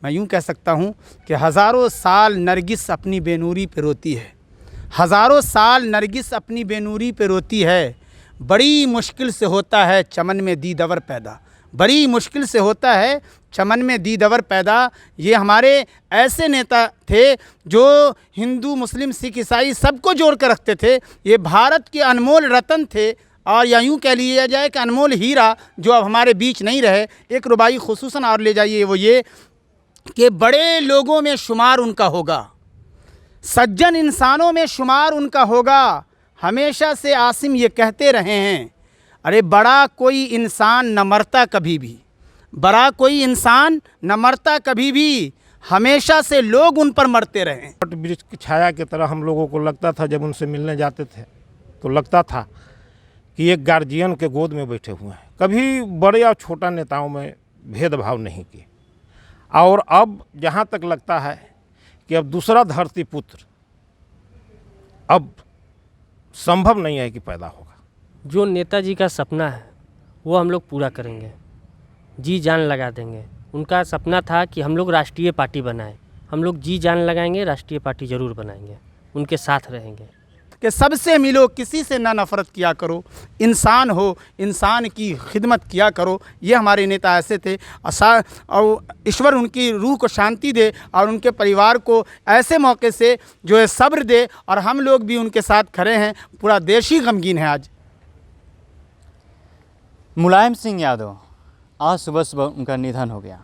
मैं यूँ कह सकता हूँ कि हज़ारों साल नरगिस अपनी बेनूरी पे रोती है, हज़ारों साल नरगिस अपनी बेनूरी पे रोती है। बड़ी मुश्किल से होता है चमन में दीदवर पैदा, बड़ी मुश्किल से होता है चमन में दीदवर पैदा। ये हमारे ऐसे नेता थे जो हिंदू मुस्लिम सिख ईसाई सबको जोड़ कर रखते थे। ये भारत के अनमोल रतन थे, और या यूँ कह लिया जाए कि अनमोल हीरा जो अब हमारे बीच नहीं रहे। एक रुबाई खुसूसन और ले जाइए, वो ये कि बड़े लोगों में शुमार उनका होगा, सज्जन इंसानों में शुमार उनका होगा। हमेशा से आसिम ये कहते रहे हैं, अरे बड़ा कोई इंसान न मरता कभी भी, बड़ा कोई इंसान न मरता कभी भी, हमेशा से लोग उन पर मरते रहे। वट वृक्ष की छाया की तरह हम लोगों को लगता था, जब उनसे मिलने जाते थे तो लगता था कि एक गार्जियन के गोद में बैठे हुए हैं। कभी बड़े और छोटा नेताओं में भेदभाव नहीं किए। और अब जहाँ तक लगता है कि अब दूसरा धरती पुत्र अब संभव नहीं है कि पैदा होगा। जो नेताजी का सपना है वो हम लोग पूरा करेंगे, जी जान लगा देंगे। उनका सपना था कि हम लोग राष्ट्रीय पार्टी बनाएं, हम लोग जी जान लगाएंगे, राष्ट्रीय पार्टी ज़रूर बनाएंगे, उनके साथ रहेंगे। कि सबसे मिलो, किसी से ना नफ़रत किया करो, इंसान हो इंसान की खिदमत किया करो। ये हमारे नेता ऐसे थे। और ईश्वर उनकी रूह को शांति दे और उनके परिवार को ऐसे मौके से जो है सब्र दे, और हम लोग भी उनके साथ खड़े हैं। पूरा देश ही गमगीन है आज। मुलायम सिंह यादव, आज सुबह सुबह उनका निधन हो गया।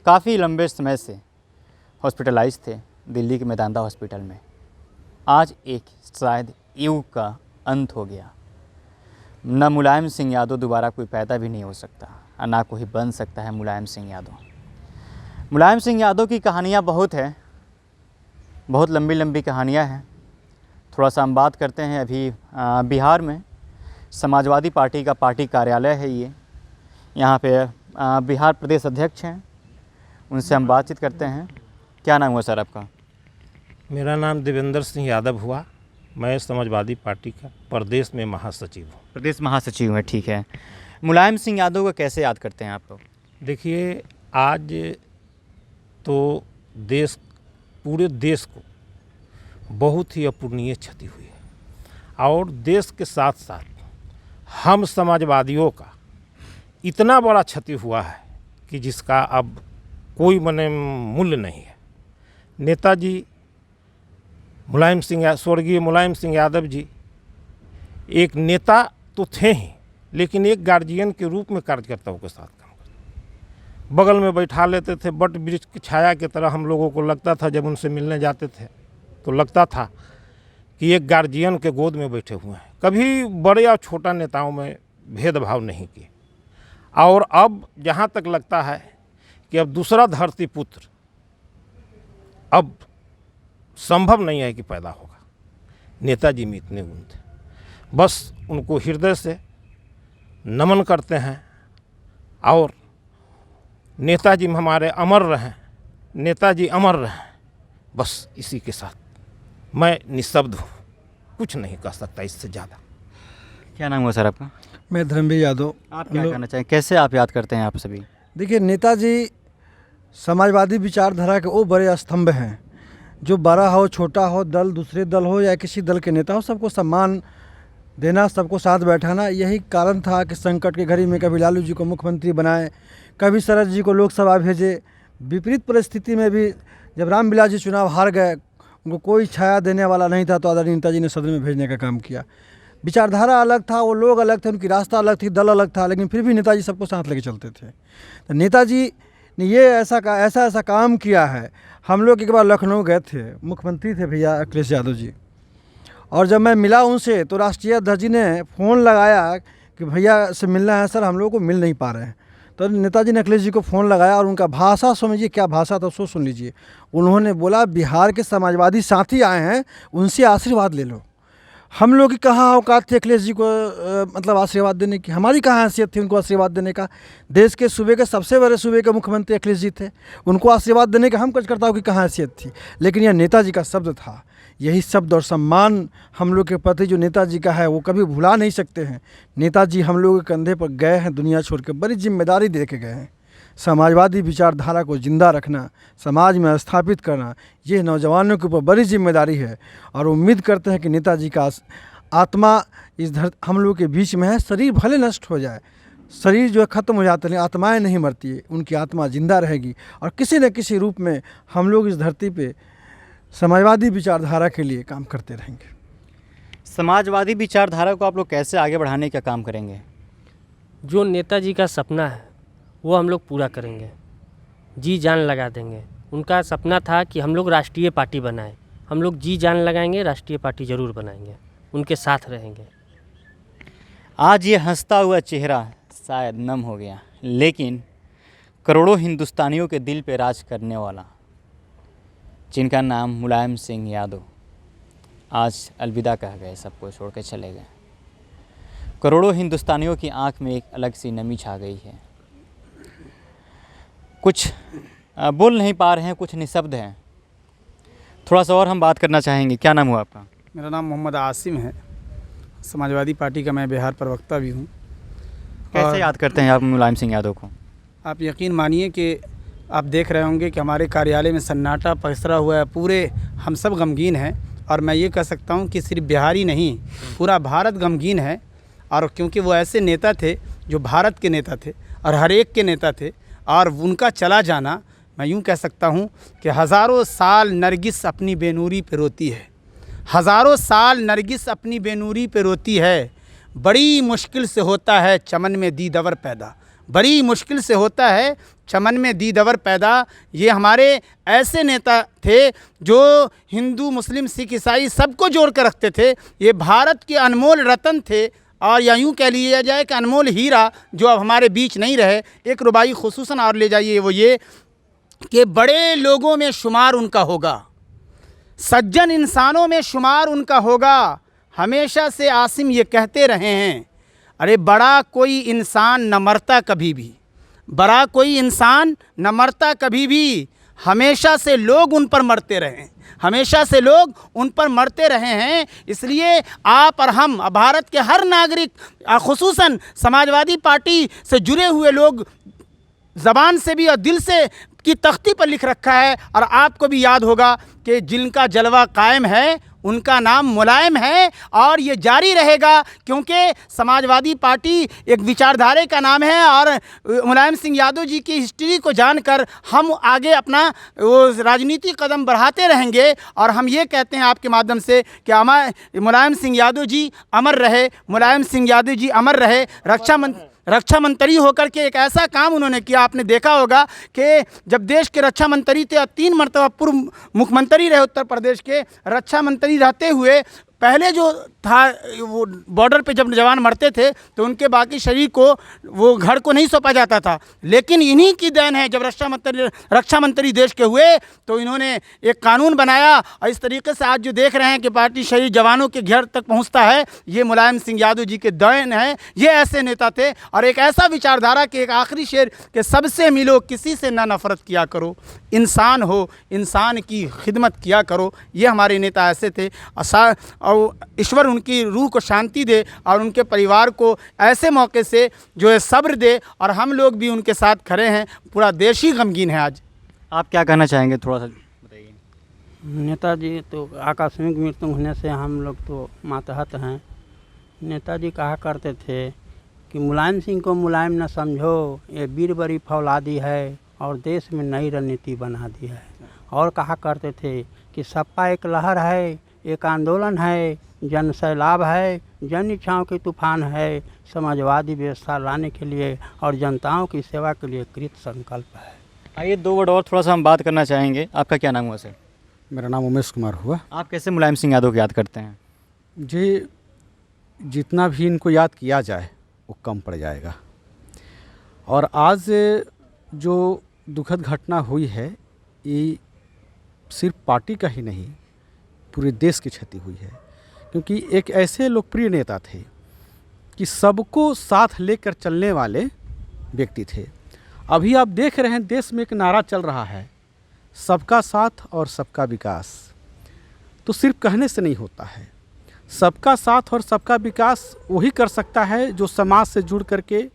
काफ़ी लंबे समय से हॉस्पिटलाइज थे दिल्ली के मेदांता हॉस्पिटल में। आज एक शायद युग का अंत हो गया। न मुलायम सिंह यादव दोबारा कोई पैदा भी नहीं हो सकता और ना कोई बन सकता है मुलायम सिंह यादव। मुलायम सिंह यादव की कहानियाँ बहुत है, बहुत लंबी लंबी कहानियाँ हैं। थोड़ा सा हम बात करते हैं। अभी बिहार में समाजवादी पार्टी का पार्टी कार्यालय है ये, यहाँ पे बिहार प्रदेश अध्यक्ष हैं, उनसे हम बातचीत करते हैं। क्या नाम हुआ सर आपका? मेरा नाम देवेंद्र सिंह यादव हुआ। मैं समाजवादी पार्टी का प्रदेश में महासचिव हूँ। प्रदेश महासचिव है, ठीक है। मुलायम सिंह यादव को कैसे याद करते हैं आप लोग? देखिए, आज तो पूरे देश को बहुत ही अपूरणीय क्षति हुई है, और देश के साथ साथ हम समाजवादियों का इतना बड़ा क्षति हुआ है कि जिसका अब कोई मूल्य नहीं है। नेताजी स्वर्गीय मुलायम सिंह यादव जी एक नेता तो थे ही, लेकिन एक गार्जियन के रूप में कार्यकर्ताओं के साथ काम करते। बगल में बैठा लेते थे, वट वृक्ष की छाया की तरह हम लोगों को लगता था। जब उनसे मिलने जाते थे तो लगता था कि एक गार्जियन के गोद में बैठे हुए हैं। कभी बड़े और छोटा नेताओं में भेदभाव नहीं किए। और अब जहाँ तक लगता है कि अब दूसरा धरती पुत्र अब संभव नहीं है कि पैदा होगा। नेताजी में इतने गुण थे, बस उनको हृदय से नमन करते हैं। और नेताजी हमारे अमर रहें, नेताजी अमर रहें, बस इसी के साथ मैं निःशब्द हूँ, कुछ नहीं कह सकता इससे ज़्यादा। क्या नाम हुआ सर आपका? मैं धर्मवीर यादव। आप क्या कहना चाहें, कैसे आप याद करते हैं आप सभी? देखिए, नेताजी समाजवादी विचारधारा के वो बड़े स्तंभ हैं जो बड़ा हो छोटा हो, दल दूसरे दल हो या किसी दल के नेता हो, सबको सम्मान देना, सबको साथ बैठाना। यही कारण था कि संकट की घड़ी में कभी लालू जी को मुख्यमंत्री बनाए, कभी शरद जी को लोकसभा भेजे। विपरीत परिस्थिति में भी जब रामविलास जी चुनाव हार गए, उनको कोई छाया देने वाला नहीं था, तो आदरणीय नेताजी ने सदन में भेजने का काम किया। विचारधारा अलग था, वो लोग अलग थे, उनकी रास्ता अलग थी, दल अलग था, लेकिन फिर भी नेताजी सबको साथ लेके चलते थे। तो नेताजी ने ये ऐसा काम किया है। हम लोग एक बार लखनऊ गए थे, मुख्यमंत्री थे भैया अखिलेश यादव जी, और जब मैं मिला उनसे तो राष्ट्रीय अध्यक्ष जी ने फ़ोन लगाया कि भैया से मिलना है सर, हम लोग को मिल नहीं पा रहे हैं। तो नेताजी ने अखिलेश जी को फ़ोन लगाया और उनका भाषा समझिए, क्या भाषा था सो सुन लीजिए। उन्होंने बोला, बिहार के समाजवादी साथी आए हैं, उनसे आशीर्वाद ले लो। हम लोग की कहाँ औकात थी अखिलेश जी को मतलब आशीर्वाद देने की, हमारी कहाँ हैसियत थी उनको आशीर्वाद देने का। देश के सूबे के सबसे बड़े सूबे के मुख्यमंत्री अखिलेश जी थे, उनको आशीर्वाद देने का हम कार्यकर्ताओं की कहाँ हैसियत थी। लेकिन यह नेताजी का शब्द था। यही शब्द और सम्मान हम लोग के प्रति जो नेताजी का है वो कभी भुला नहीं सकते हैं। नेताजी हम लोग के कंधे पर गए हैं, दुनिया छोड़ के बड़ी जिम्मेदारी दे के गए हैं। समाजवादी विचारधारा को जिंदा रखना, समाज में स्थापित करना, ये नौजवानों के ऊपर बड़ी जिम्मेदारी है। और उम्मीद करते हैं कि नेताजी का आत्मा इस हम लोग के बीच में है। शरीर भले नष्ट हो जाए, शरीर जो है ख़त्म हो जाते हैं, आत्माएं नहीं मरती है, उनकी आत्मा जिंदा रहेगी और किसी न किसी रूप में हम लोग इस धरती पे समाजवादी विचारधारा के लिए काम करते रहेंगे। समाजवादी विचारधारा को आप लोग कैसे आगे बढ़ाने का काम करेंगे? जो नेताजी का सपना है वो हम लोग पूरा करेंगे, जी जान लगा देंगे। उनका सपना था कि हम लोग राष्ट्रीय पार्टी बनाएं, हम लोग जी जान लगाएंगे, राष्ट्रीय पार्टी ज़रूर बनाएंगे, उनके साथ रहेंगे। आज ये हंसता हुआ चेहरा शायद नम हो गया, लेकिन करोड़ों हिंदुस्तानियों के दिल पे राज करने वाला, जिनका नाम मुलायम सिंह यादव, आज अलविदा कह गए, सबको छोड़ के चले गए। करोड़ों हिंदुस्तानियों की आंख में एक अलग सी नमी छा गई है। कुछ बोल नहीं पा रहे हैं, कुछ निशब्द हैं। थोड़ा सा और हम बात करना चाहेंगे। क्या नाम हुआ आपका? मेरा नाम मोहम्मद आसिम है, समाजवादी पार्टी का मैं बिहार प्रवक्ता भी हूँ। कैसे याद करते हैं आप मुलायम सिंह यादव को? आप यकीन मानिए कि आप देख रहे होंगे कि हमारे कार्यालय में सन्नाटा पसरा हुआ है, पूरे हम सब गमगीन हैं। और मैं ये कह सकता हूँ कि सिर्फ बिहार ही नहीं, पूरा भारत गमगीन है। और क्योंकि वो ऐसे नेता थे जो भारत के नेता थे और हर एक के नेता थे, और उनका चला जाना, मैं यूँ कह सकता हूँ कि हज़ारों साल नरगिस अपनी बेनूरी पे रोती है, हज़ारों साल नरगिस अपनी बेनूरी पे रोती है। बड़ी मुश्किल से होता है चमन में दीदवर पैदा, बड़ी मुश्किल से होता है चमन में दीदवर पैदा। ये हमारे ऐसे नेता थे जो हिंदू, मुस्लिम, सिख, ईसाई सबको जोड़ कर रखते थे। ये भारत के अनमोल रतन थे, और या यूँ कह लिया जाए कि अनमोल हीरा जो अब हमारे बीच नहीं रहे। एक रुबाई खुसूसन और ले जाइए, वो ये कि बड़े लोगों में शुमार उनका होगा, सज्जन इंसानों में शुमार उनका होगा। हमेशा से आसिम ये कहते रहे हैं, अरे बड़ा कोई इंसान न मरता कभी भी, बड़ा कोई इंसान न मरता कभी भी। हमेशा से लोग उन पर मरते रहे हैं, हमेशा से लोग उन पर मरते रहे हैं। इसलिए आप और हम, भारत के हर नागरिक, खुसूसन समाजवादी पार्टी से जुड़े हुए लोग, ज़बान से भी और दिल से की तख्ती पर लिख रखा है। और आपको भी याद होगा कि जिनका जलवा कायम है उनका नाम मुलायम है, और ये जारी रहेगा, क्योंकि समाजवादी पार्टी एक विचारधारे का नाम है। और मुलायम सिंह यादव जी की हिस्ट्री को जानकर हम आगे अपना वो राजनीतिक कदम बढ़ाते रहेंगे। और हम ये कहते हैं आपके माध्यम से कि हमारे मुलायम सिंह यादव जी अमर रहे, मुलायम सिंह यादव जी अमर रहे। रक्षा मंत्री होकर के एक ऐसा काम उन्होंने किया, आपने देखा होगा कि जब देश के रक्षा मंत्री थे, 3 मरतबा पूर्व मुख्यमंत्री रहे उत्तर प्रदेश के, रक्षा मंत्री रहते हुए पहले जो था वो बॉर्डर पे जब जवान मरते थे तो उनके बाकी शरीर को वो घर को नहीं सौंपा जाता था। लेकिन इन्हीं की देन है, जब रक्षा मंत्री देश के हुए तो इन्होंने एक कानून बनाया, और इस तरीके से आज जो देख रहे हैं कि पार्टी शरीर जवानों के घर तक पहुंचता है, ये मुलायम सिंह यादव जी के देन है। ये ऐसे नेता थे, और एक ऐसा विचारधारा के एक आखिरी शेर कि सबसे मिलो किसी से ना नफरत किया करो, इंसान हो इंसान की खिदमत किया करो। ये हमारे नेता ऐसे थे। और ईश्वर उनकी रूह को शांति दे और उनके परिवार को ऐसे मौके से जो है सब्र दे, और हम लोग भी उनके साथ खड़े हैं। पूरा देश ही गमगीन है आज। आप क्या कहना चाहेंगे, थोड़ा सा बताइए। नेताजी तो आकस्मिक मृत्यु होने से हम लोग तो मातहत हैं। नेताजी कहा करते थे कि मुलायम सिंह को मुलायम न समझो, ये वीर बड़ी फौलादी है और देश में नई रणनीति बना दी है। और कहा करते थे कि सपा एक लहर है, एक आंदोलन है, जन सैलाब है, जन इच्छाओं की तूफान है, समाजवादी व्यवस्था लाने के लिए और जनताओं की सेवा के लिए कृत संकल्प है। आइए 2 वर्ड और थोड़ा सा हम बात करना चाहेंगे। आपका क्या नाम हुआ सर? मेरा नाम उमेश कुमार हुआ। आप कैसे मुलायम सिंह यादव को याद करते हैं? जी, जितना भी इनको याद किया जाए वो कम पड़ जाएगा। और आज जो दुखद घटना हुई है, ये सिर्फ पार्टी का ही नहीं, पूरे देश की क्षति हुई है। क्योंकि एक ऐसे लोकप्रिय नेता थे कि सबको साथ लेकर चलने वाले व्यक्ति थे। अभी आप देख रहे हैं देश में एक नारा चल रहा है, सबका साथ और सबका विकास। तो सिर्फ कहने से नहीं होता है। सबका साथ और सबका विकास वही कर सकता है जो समाज से जुड़ करके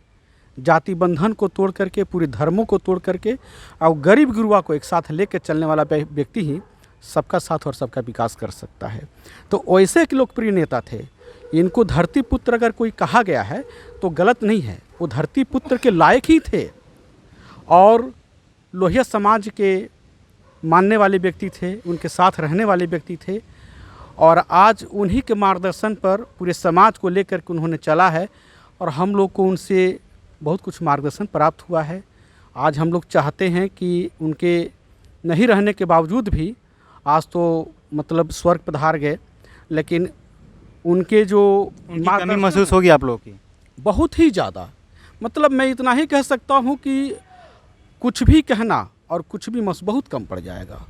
जाति बंधन को तोड़ करके, पूरे धर्मों को तोड़ करके और गरीब गुरुआ को एक साथ लेकर चलने वाला व्यक्ति ही सबका साथ और सबका विकास कर सकता है। तो वैसे एक लोकप्रिय नेता थे। इनको धरती पुत्र अगर कोई कहा गया है तो गलत नहीं है, वो धरती पुत्र के लायक ही थे और लोहिया समाज के मानने वाले व्यक्ति थे, उनके साथ रहने वाले व्यक्ति थे और आज उन्हीं के मार्गदर्शन पर पूरे समाज को लेकर के उन्होंने चला है और हम लोग को उनसे बहुत कुछ मार्गदर्शन प्राप्त हुआ है। आज हम लोग चाहते हैं कि उनके नहीं रहने के बावजूद भी आज तो मतलब स्वर्ग पधार गए, लेकिन उनके जो उनकी कमी महसूस होगी आप लोगों की? बहुत ही ज़्यादा। मतलब मैं इतना ही कह सकता हूँ कि कुछ भी कहना और कुछ भी बहुत कम पड़ जाएगा।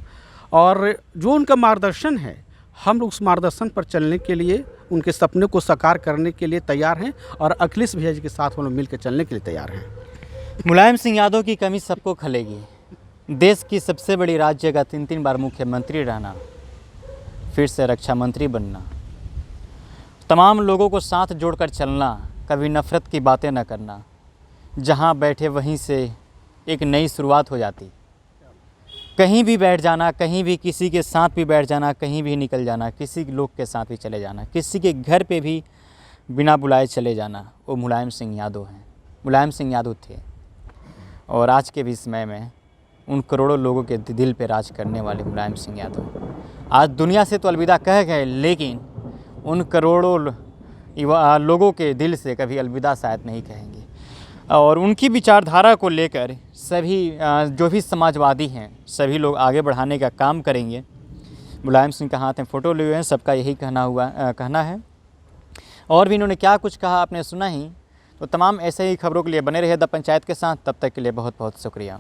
और जो उनका मार्गदर्शन है, हम लोग उस मार्गदर्शन पर चलने के लिए, उनके सपने को साकार करने के लिए तैयार हैं और अखिलेश भैया जी के साथ हम लोग मिलकर चलने के लिए तैयार हैं। मुलायम सिंह यादव की कमी सबको खलेगी। देश की सबसे बड़ी राज्य का 3 बार मुख्यमंत्री रहना, फिर से रक्षा मंत्री बनना, तमाम लोगों को साथ जोड़कर चलना, कभी नफ़रत की बातें न करना, जहां बैठे वहीं से एक नई शुरुआत हो जाती। कहीं भी बैठ जाना, कहीं भी किसी के साथ भी बैठ जाना, कहीं भी निकल जाना, किसी लोग के साथ भी चले जाना, किसी के घर पे भी बिना बुलाए चले जाना, वो मुलायम सिंह यादव हैं। मुलायम सिंह यादव थे और आज के भी समय में उन करोड़ों लोगों के दिल पे राज करने वाले मुलायम सिंह यादव आज दुनिया से तो अलविदा कह गए, लेकिन उन करोड़ों लोगों के दिल से कभी अलविदा शायद नहीं कहेंगे। और उनकी विचारधारा को लेकर सभी जो भी समाजवादी हैं सभी लोग आगे बढ़ाने का काम करेंगे। मुलायम सिंह का हाथ में फ़ोटो लिए हुए हैं, सबका यही कहना है। और भी इन्होंने क्या कुछ कहा आपने सुना ही। तो तमाम ऐसे ही खबरों के लिए बने रहिए द पंचायत के साथ। तब तक के लिए बहुत बहुत शुक्रिया।